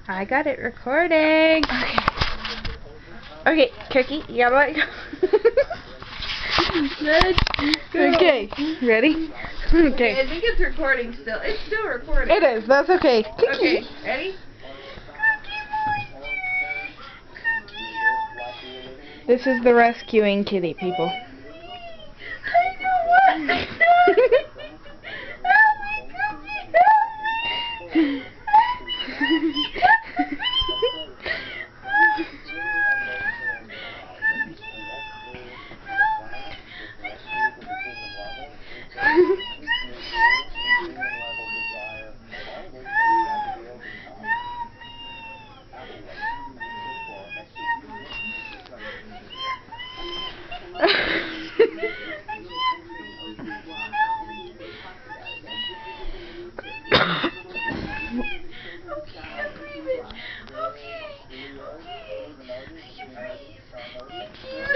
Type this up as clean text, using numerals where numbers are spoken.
I got it recording. Okay, Cookie, you gotta let go. Okay, ready? Okay. I think it's recording still. It's still recording. It is, that's okay. Okay, ready? This is the rescuing kitty, people. I know what. Okay. I can breathe. Thank you.